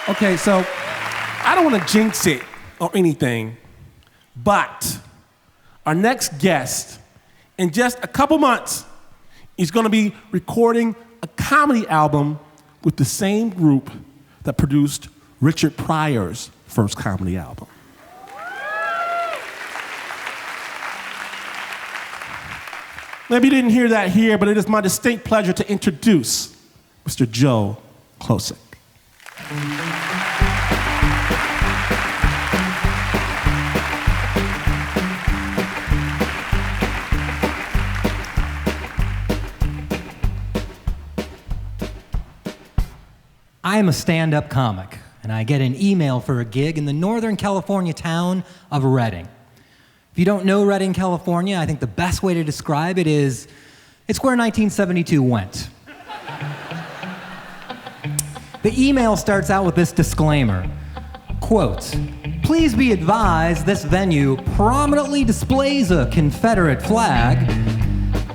Okay, so I don't want to jinx it or anything, but our next guest, in just a couple months, is going to be recording a comedy album with the same group that produced Richard Pryor's first comedy album. Maybe you didn't hear that here, but it is my distinct pleasure to introduce Mr. Joe Klocek. I am a stand-up comic, and I get an email for a gig in the Northern California town of Redding. If you don't know Redding, California, I think the best way to describe it is, it's where 1972 went. The email starts out with this disclaimer, quote, "Please be advised this venue prominently displays a Confederate flag.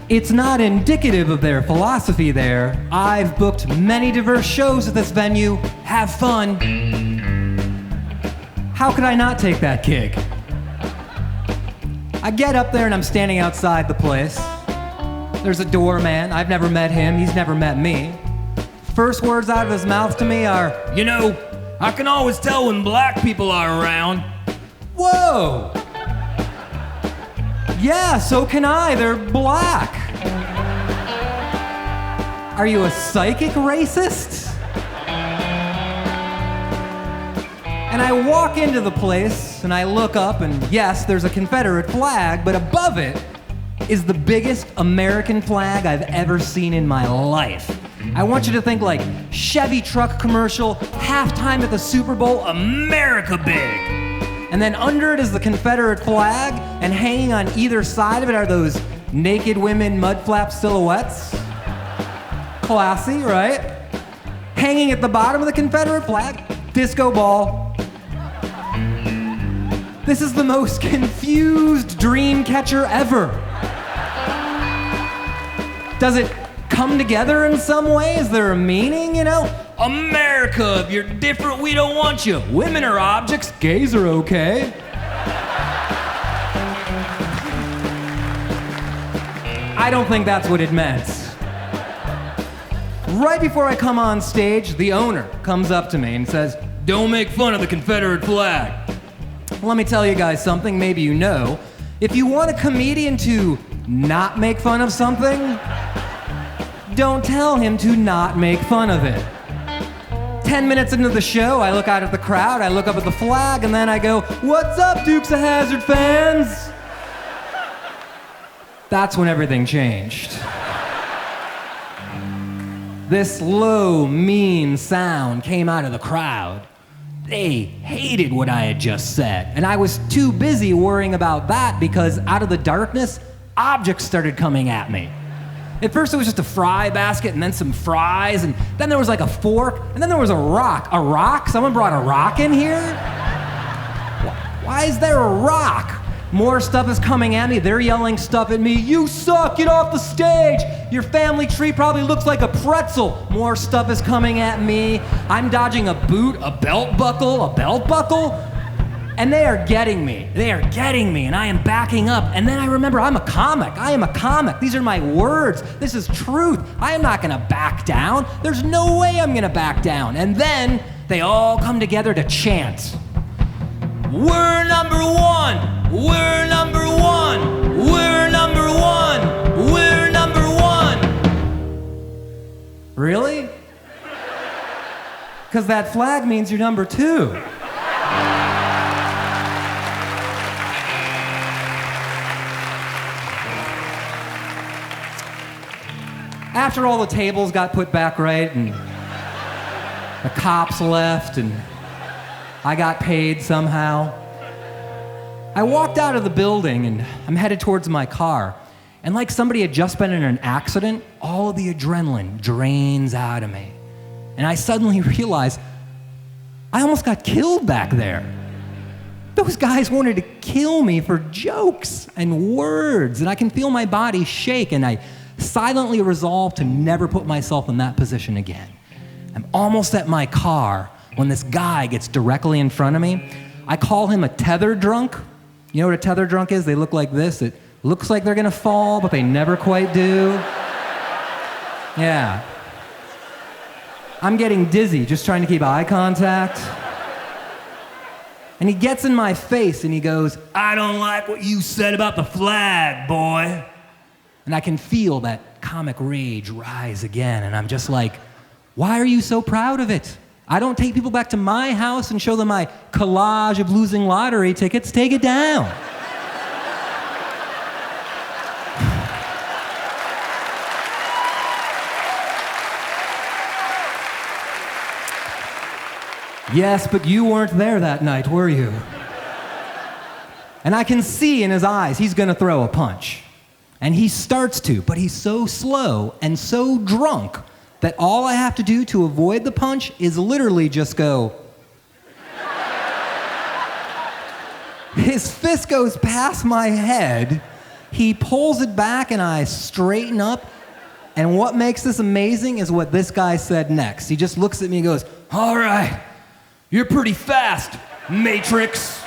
It's not indicative of their philosophy there. I've booked many diverse shows at this venue. Have fun." How could I not take that gig? I get up there and I'm standing outside the place. There's a doorman. I've never met him. He's never met me. First words out of his mouth to me are, "You know, I can always tell when black people are around." Whoa! Yeah, so can I. They're black. Are you a psychic racist? And I walk into the place and I look up and yes, there's a Confederate flag, but above it is the biggest American flag I've ever seen in my life. I want you to think like Chevy truck commercial, halftime at the Super Bowl, America big. And then under it is the Confederate flag, and hanging on either side of it are those naked women mudflap silhouettes. Classy, right? Hanging at the bottom of the Confederate flag, disco ball. This is the most confused dream catcher ever. Does it come together in some way? Is there a meaning, you know? America, if you're different, we don't want you. Women are objects, gays are okay. I don't think that's what it meant. Right before I come on stage, the owner comes up to me and says, "Don't make fun of the Confederate flag." Let me tell you guys something maybe you know. If you want a comedian to not make fun of something, don't tell him to not make fun of it. 10 minutes into the show, I look out at the crowd, I look up at the flag, and then I go, "What's up, Dukes of Hazzard fans?" That's when everything changed. This low, mean sound came out of the crowd. They hated what I had just said, and I was too busy worrying about that because out of the darkness, objects started coming at me. At first it was just a fry basket and then some fries, and then there was like a fork, and then there was a rock. A rock? Someone brought a rock in here? Why is there a rock? More stuff is coming at me. They're yelling stuff at me. "You suck, get off the stage. Your family tree probably looks like a pretzel." More stuff is coming at me. I'm dodging a boot, a belt buckle. And they are getting me. And I am backing up. And then I remember I am a comic. These are my words. This is truth. I am not gonna back down. There's no way I'm gonna back down. And then they all come together to chant. "We're number one. We're number one. We're number one. We're number one." Really? Because that flag means you're number two. After all the tables got put back right and the cops left and I got paid somehow, I walked out of the building and I'm headed towards my car. And like somebody had just been in an accident, all of the adrenaline drains out of me. And I suddenly realized I almost got killed back there. Those guys wanted to kill me for jokes and words, and I can feel my body shake, and I silently resolve to never put myself in that position again. I'm almost at my car when this guy gets directly in front of me. I call him a tether drunk. You know what a tether drunk is? They look like this. It looks like they're gonna fall, but they never quite do. Yeah. I'm getting dizzy just trying to keep eye contact. And he gets in my face and he goes, "I don't like what you said about the flag, boy." And I can feel that comic rage rise again, and I'm just like, why are you so proud of it? I don't take people back to my house and show them my collage of losing lottery tickets. Take it down. Yes, but you weren't there that night, were you? And I can see in his eyes he's gonna throw a punch. And he starts to, but he's so slow and so drunk that all I have to do to avoid the punch is literally just go. His fist goes past my head, he pulls it back and I straighten up, and what makes this amazing is what this guy said next. He just looks at me and goes, "All right, you're pretty fast, Matrix."